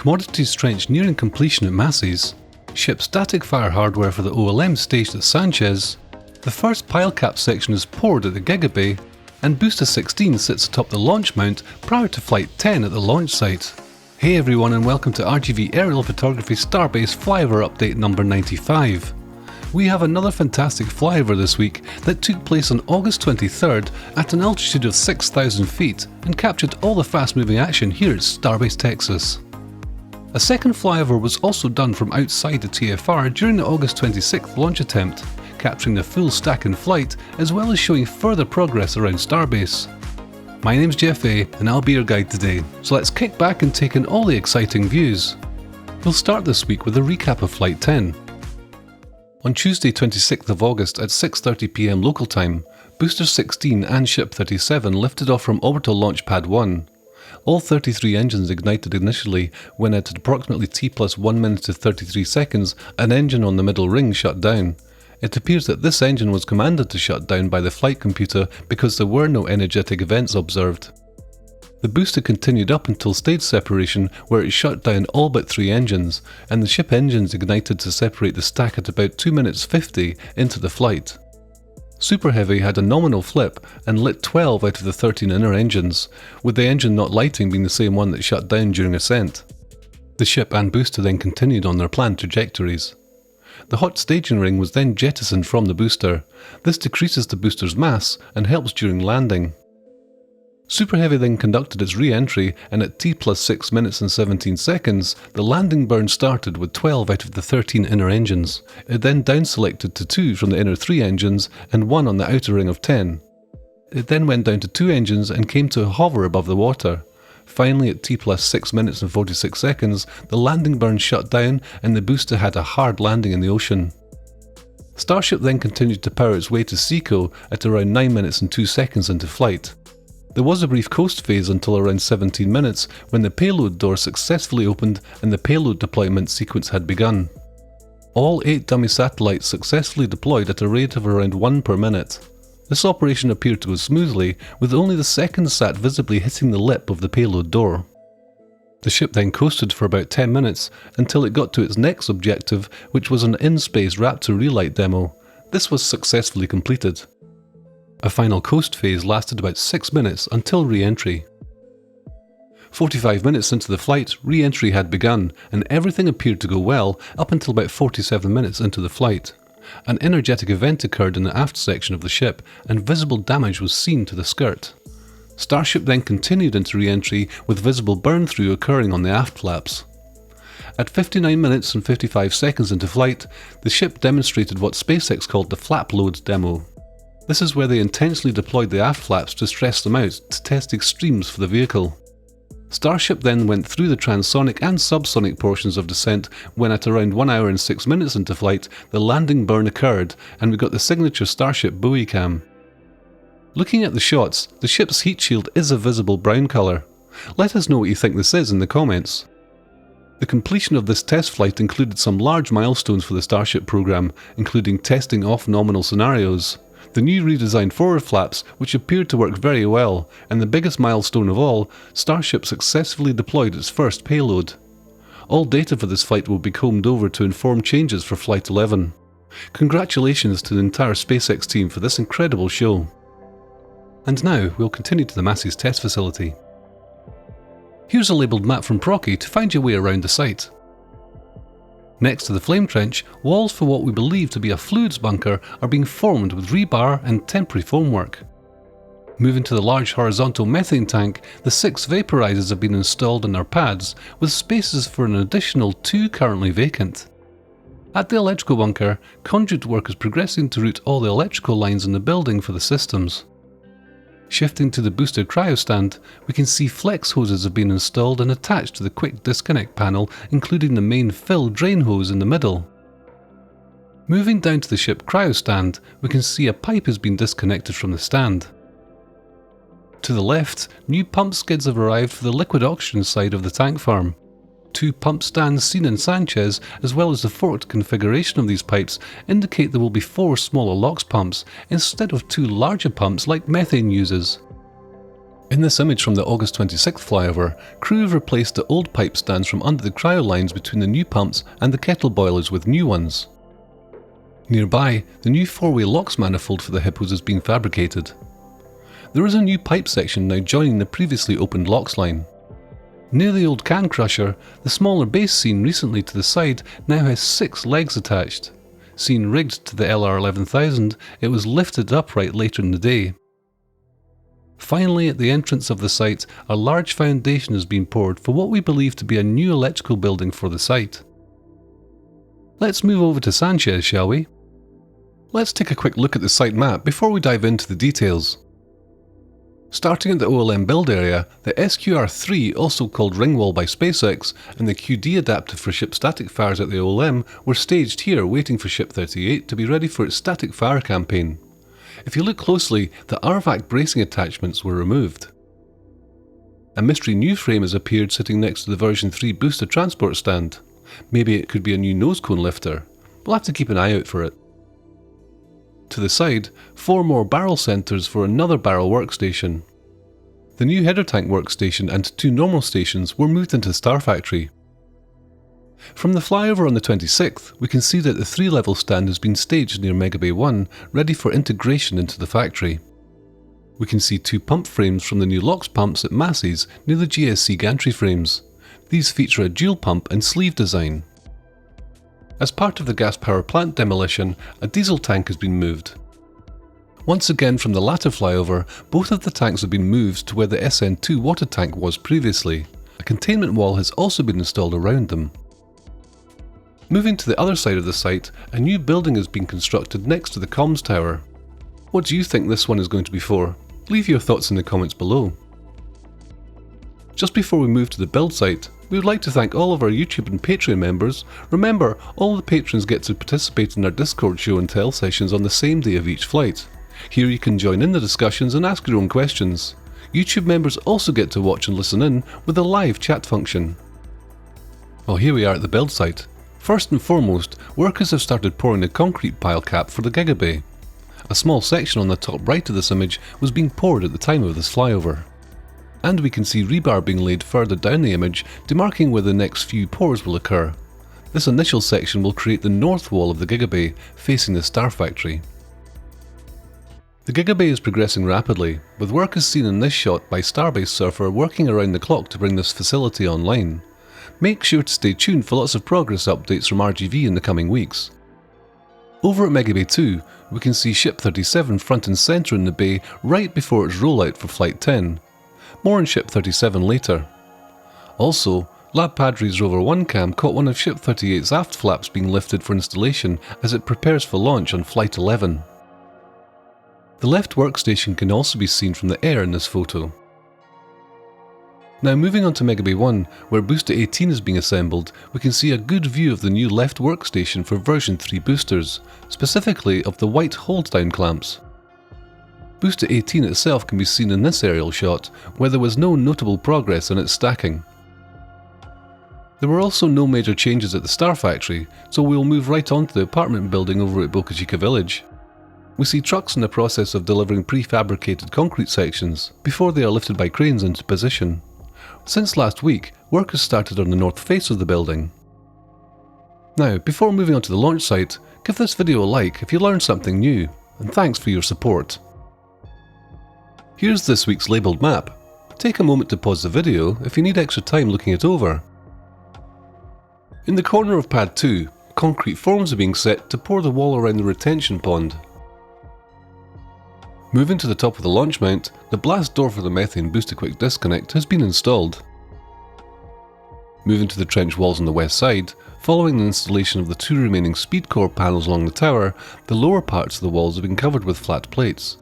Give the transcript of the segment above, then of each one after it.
commodities trench nearing completion at Massey's, ship static fire hardware for the OLM staged at Sanchez, the first pile cap section is poured at the Gigabay, and Booster 16 sits atop the launch mount prior to Flight 10 at the launch site. Hey everyone and welcome to RGV Aerial Photography Starbase Flyover update number 95. We have another fantastic flyover this week that took place on August 23rd at an altitude of 6,000 feet and captured all the fast moving action here at Starbase, Texas. A second flyover was also done from outside the TFR during the August 26th launch attempt, capturing the full stack in flight as well as showing further progress around Starbase. My name's Jeff A and I'll be your guide today, so let's kick back and take in all the exciting views. We'll start this week with a recap of Flight 10. On Tuesday 26th of August at 6:30 PM local time, Booster 16 and Ship 37 lifted off from Orbital Launch Pad 1. All 33 engines ignited initially when at approximately T plus 1 minute to 33 seconds an engine on the middle ring shut down. It appears that this engine was commanded to shut down by the flight computer because there were no energetic events observed. The booster continued up until stage separation where it shut down all but 3 engines, and the ship engines ignited to separate the stack at about 2 minutes 50 into the flight. Super Heavy had a nominal flip and lit 12 out of the 13 inner engines, with the engine not lighting being the same one that shut down during ascent. The ship and booster then continued on their planned trajectories. The hot staging ring was then jettisoned from the booster. This decreases the booster's mass and helps during landing. Super Heavy then conducted its re-entry and at T plus 6 minutes and 17 seconds, the landing burn started with 12 out of the 13 inner engines. It then down-selected to 2 from the inner 3 engines and 1 on the outer ring of 10. It then went down to 2 engines and came to a hover above the water. Finally, at T plus 6 minutes and 46 seconds, the landing burn shut down and the booster had a hard landing in the ocean. Starship then continued to power its way to SECO at around 9 minutes and 2 seconds into flight. There was a brief coast phase until around 17 minutes when the payload door successfully opened and the payload deployment sequence had begun. All 8 dummy satellites successfully deployed at a rate of around 1 per minute. This operation appeared to go smoothly, with only the second sat visibly hitting the lip of the payload door. The ship then coasted for about 10 minutes until it got to its next objective, which was an in-space Raptor relight demo. This was successfully completed. A final coast phase lasted about 6 minutes until re-entry. 45 minutes into the flight, re-entry had begun, and everything appeared to go well up until about 47 minutes into the flight. An energetic event occurred in the aft section of the ship, and visible damage was seen to the skirt. Starship then continued into re-entry with visible burn-through occurring on the aft flaps. At 59 minutes and 55 seconds into flight, the ship demonstrated what SpaceX called the flap load demo. This is where they intentionally deployed the aft flaps to stress them out to test extremes for the vehicle. Starship then went through the transonic and subsonic portions of descent when at around 1 hour and 6 minutes into flight, the landing burn occurred and we got the signature Starship buoy cam. Looking at the shots, the ship's heat shield is a visible brown colour. Let us know what you think this is in the comments. The completion of this test flight included some large milestones for the Starship program, including testing off nominal scenarios, the new redesigned forward flaps, which appeared to work very well, and the biggest milestone of all, Starship successfully deployed its first payload. All data for this flight will be combed over to inform changes for Flight 11. Congratulations to the entire SpaceX team for this incredible show. And now we'll continue to the Massey's test facility. Here's a labelled map from Proky to find your way around the site. Next to the flame trench, walls for what we believe to be a fluids bunker are being formed with rebar and temporary formwork. Moving to the large horizontal methane tank, the 6 vaporizers have been installed in their pads, with spaces for an additional 2 currently vacant. At the electrical bunker, conduit work is progressing to route all the electrical lines in the building for the systems. Shifting to the booster cryostand, we can see flex hoses have been installed and attached to the quick disconnect panel, including the main fill drain hose in the middle. Moving down to the ship cryostand, we can see a pipe has been disconnected from the stand. To the left, new pump skids have arrived for the liquid oxygen side of the tank farm. 2 pump stands seen in Sanchez, as well as the forked configuration of these pipes, indicate there will be 4 smaller LOX pumps instead of 2 larger pumps like methane uses. In this image from the August 26th flyover, crew have replaced the old pipe stands from under the cryo lines between the new pumps and the kettle boilers with new ones. Nearby, the new four-way LOX manifold for the hippos is being fabricated. There is a new pipe section now joining the previously opened LOX line. Near the old can crusher, the smaller base seen recently to the side now has 6 legs attached. Seen rigged to the LR11000, it was lifted upright later in the day. Finally, at the entrance of the site, a large foundation has been poured for what we believe to be a new electrical building for the site. Let's move over to Sanchez, shall we? Let's take a quick look at the site map before we dive into the details. Starting at the OLM build area, the SQR-3, also called Ringwall by SpaceX, and the QD adapter for ship static fires at the OLM were staged here waiting for Ship 38 to be ready for its static fire campaign. If you look closely, the RVAC bracing attachments were removed. A mystery new frame has appeared sitting next to the version 3 booster transport stand. Maybe it could be a new nose cone lifter. We'll have to keep an eye out for it. To the side, 4 more barrel centres for another barrel workstation. The new header tank workstation and 2 normal stations were moved into the Star Factory. From the flyover on the 26th, we can see that the 3-level stand has been staged near Megabay 1, ready for integration into the factory. We can see 2 pump frames from the new LOX pumps at Massey's near the GSC gantry frames. These feature a dual pump and sleeve design. As part of the gas power plant demolition, a diesel tank has been moved. Once again from the latter flyover, both of the tanks have been moved to where the SN2 water tank was previously. A containment wall has also been installed around them. Moving to the other side of the site, a new building has been constructed next to the comms tower. What do you think this one is going to be for? Leave your thoughts in the comments below. Just before we move to the build site, we would like to thank all of our YouTube and Patreon members. Remember, all the patrons get to participate in our Discord show and tell sessions on the same day of each flight. Here you can join in the discussions and ask your own questions. YouTube members also get to watch and listen in with a live chat function. Well, here we are at the build site. First and foremost, workers have started pouring the concrete pile cap for the Gigabay. A small section on the top right of this image was being poured at the time of this flyover. And we can see rebar being laid further down the image, demarking where the next few pours will occur. This initial section will create the north wall of the Gigabay, facing the Star Factory. The Gigabay is progressing rapidly, with workers seen in this shot by Starbase Surfer working around the clock to bring this facility online. Make sure to stay tuned for lots of progress updates from RGV in the coming weeks. Over at Megabay 2, we can see Ship 37 front and centre in the bay right before its rollout for Flight 10. More on Ship 37 later. Also, Lab Padre's Rover 1 cam caught one of Ship 38's aft flaps being lifted for installation as it prepares for launch on Flight 11. The left workstation can also be seen from the air in this photo. Now moving on to Megabay 1, where Booster 18 is being assembled, we can see a good view of the new left workstation for version 3 boosters, specifically of the white hold-down clamps. Booster 18 itself can be seen in this aerial shot, where there was no notable progress in its stacking. There were also no major changes at the Star Factory, so we'll move right on to the apartment building over at Boca Chica Village. We see trucks in the process of delivering prefabricated concrete sections, before they are lifted by cranes into position. Since last week, work has started on the north face of the building. Now, before moving on to the launch site, give this video a like if you learned something new, and thanks for your support. Here's this week's labelled map. Take a moment to pause the video if you need extra time looking it over. In the corner of Pad 2, concrete forms are being set to pour the wall around the retention pond. Moving to the top of the launch mount, the blast door for the methane booster quick disconnect has been installed. Moving to the trench walls on the west side, following the installation of the 2 remaining speed core panels along the tower, the lower parts of the walls have been covered with flat plates.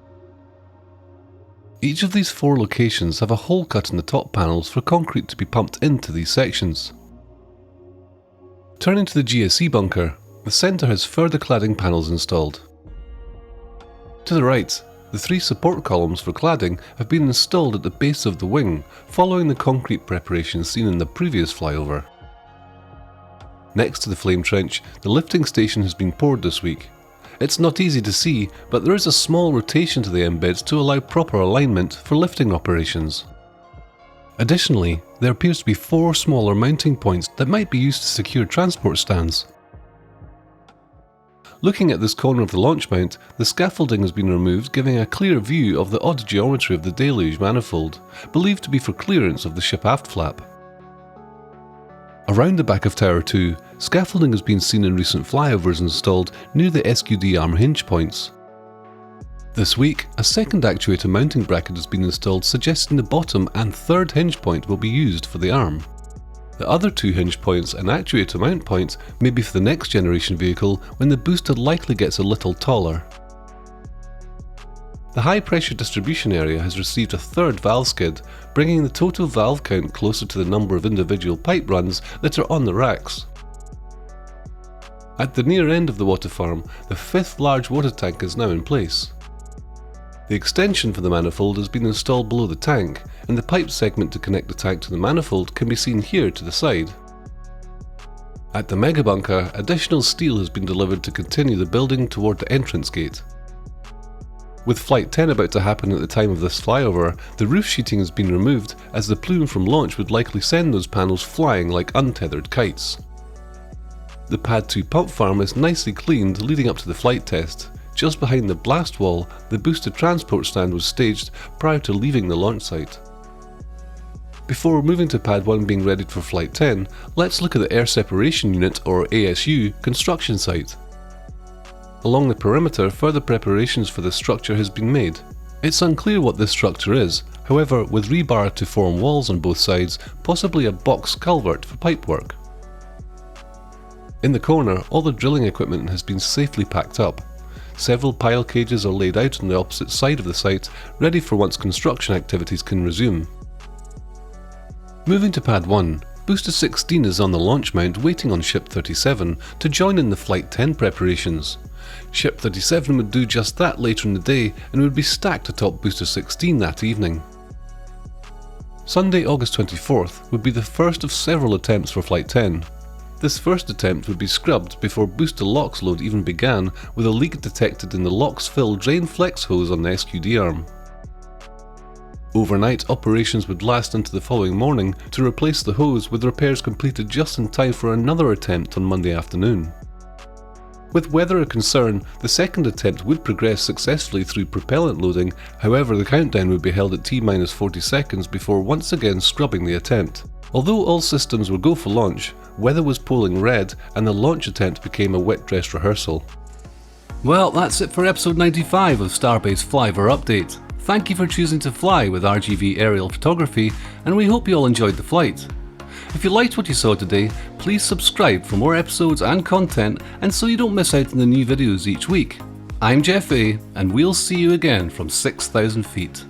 Each of these 4 locations have a hole cut in the top panels for concrete to be pumped into these sections. Turning to the GSC bunker, the centre has further cladding panels installed. To the right, the 3 support columns for cladding have been installed at the base of the wing, following the concrete preparation seen in the previous flyover. Next to the flame trench, the lifting station has been poured this week. It's not easy to see, but there is a small rotation to the embeds to allow proper alignment for lifting operations. Additionally, there appears to be 4 smaller mounting points that might be used to secure transport stands. Looking at this corner of the launch mount, the scaffolding has been removed, giving a clear view of the odd geometry of the deluge manifold, believed to be for clearance of the ship aft flap. Around the back of Tower 2, scaffolding has been seen in recent flyovers installed near the SQD arm hinge points. This week, a second actuator mounting bracket has been installed, suggesting the bottom and third hinge point will be used for the arm. The other 2 hinge points and actuator mount points may be for the next generation vehicle when the booster likely gets a little taller. The high pressure distribution area has received a third valve skid, bringing the total valve count closer to the number of individual pipe runs that are on the racks. At the near end of the water farm, the 5th large water tank is now in place. The extension for the manifold has been installed below the tank, and the pipe segment to connect the tank to the manifold can be seen here to the side. At the mega bunker, additional steel has been delivered to continue the building toward the entrance gate. With Flight 10 about to happen at the time of this flyover, the roof sheeting has been removed as the plume from launch would likely send those panels flying like untethered kites. The Pad 2 pump farm is nicely cleaned leading up to the flight test. Just behind the blast wall, the boosted transport stand was staged prior to leaving the launch site. Before moving to Pad 1 being readied for Flight 10, let's look at the Air Separation Unit, or ASU, construction site. Along the perimeter, further preparations for this structure has been made. It's unclear what this structure is, however, with rebar to form walls on both sides, possibly a box culvert for pipework. In the corner, all the drilling equipment has been safely packed up. Several pile cages are laid out on the opposite side of the site, ready for once construction activities can resume. Moving to Pad 1, Booster 16 is on the launch mount waiting on Ship 37 to join in the Flight 10 preparations. Ship 37 would do just that later in the day and would be stacked atop Booster 16 that evening. Sunday, August 24th would be the first of several attempts for Flight 10. This first attempt would be scrubbed before booster LOX load even began, with a leak detected in the LOX fill drain flex hose on the SQD arm. Overnight, operations would last into the following morning to replace the hose, with repairs completed just in time for another attempt on Monday afternoon. With weather a concern, the second attempt would progress successfully through propellant loading, however the countdown would be held at T-40 seconds before once again scrubbing the attempt. Although all systems were go for launch, weather was polling red and the launch attempt became a wet dress rehearsal. Well, that's it for episode 95 of Starbase Flyover Update. Thank you for choosing to fly with RGV Aerial Photography, and we hope you all enjoyed the flight. If you liked what you saw today, please subscribe for more episodes and content, and so you don't miss out on the new videos each week. I'm Jeff A, and we'll see you again from 6,000 feet.